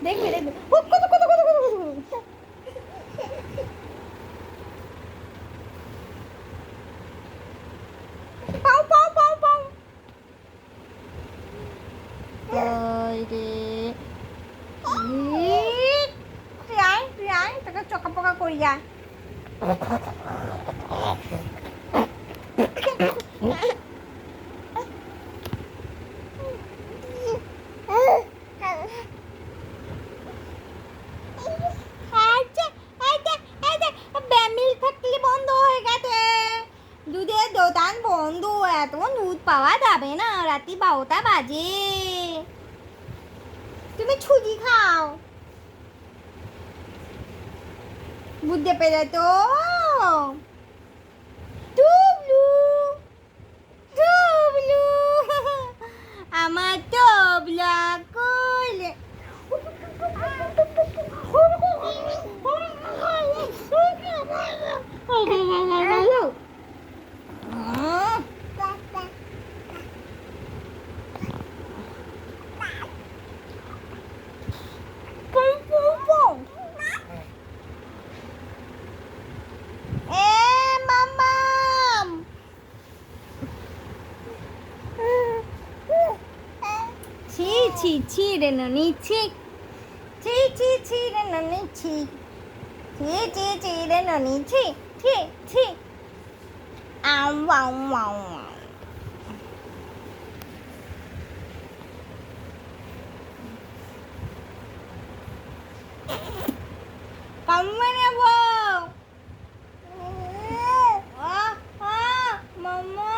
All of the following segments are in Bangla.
দেখবে দেখবে কত কত কত কত পাও পাও পাও পাও রে তুই আয় তোকে চকা পকা করি যা দুধের দোকান বন্ধ এত দুধ পাওয়া যাবে না রাত্রি 12টা বাজে তুমি ছুজি খাও বুঝতে পেরে তো টুবলু টুবলু আমার টবলা কইলে ছি ছি রে ননি ছি ছি ছি ছি রে ননি ছি ছি ছি ছি রে ননি ছি ছি ছি আউ আউ আউ কামড়ে নেব মামা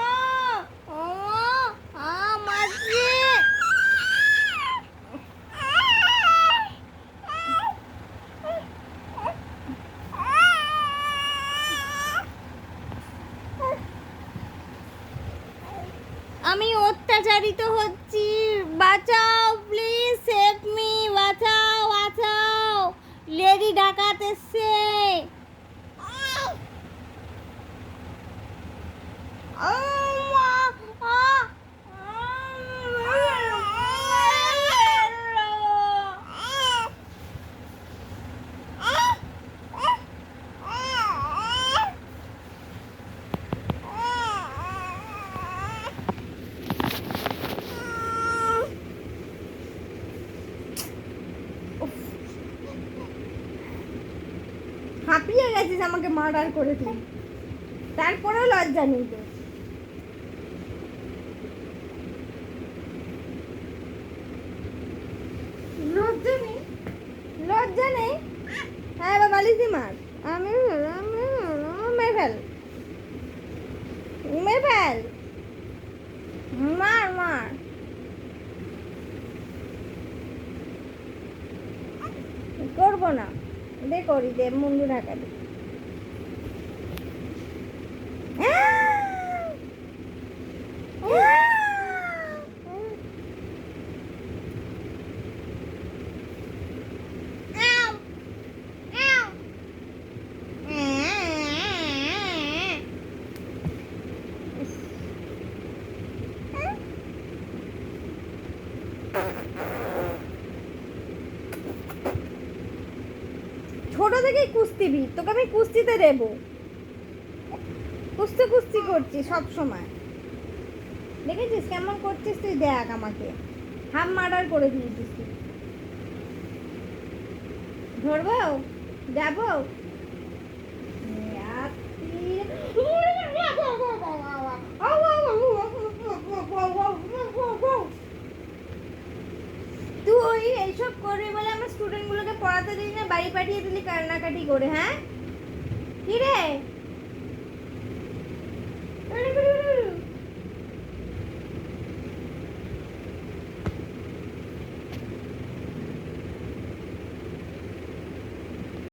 মাঝে আমি অত্যাচারিত হচ্ছি বাঁচাও প্লিজ সেভ মি বাঁচাও বাঁচাও লেডি ডাকাত এসছে হাঁপিয়ে গেছিস আমাকে মার্ডার করে তুই তারপরেও লজ্জা নেই তো লজ্জা নেই হ্যাঁ এবার বালিশি মার আমি মেরে ফেল মার মার করবো না দে করি দে মুন্ডু ঢাকা দে ছোট থেকেই কুস্তিবি তোকে আমি কুস্তিতে দেবো কুস্তি করছি সব সময় দেখেছিস কেমন করছিস তুই দেখ আমাকে হাফ মার্ডার করে দিয়েছিস তুই ধরবো যাবো তুই এইসব করবি বলে আমার স্টুডেন্টগুলোকে পড়াতে দিলি না বাড়ি পাঠিয়ে দিলি কান্নাকাটি করে হ্যাঁ কি রে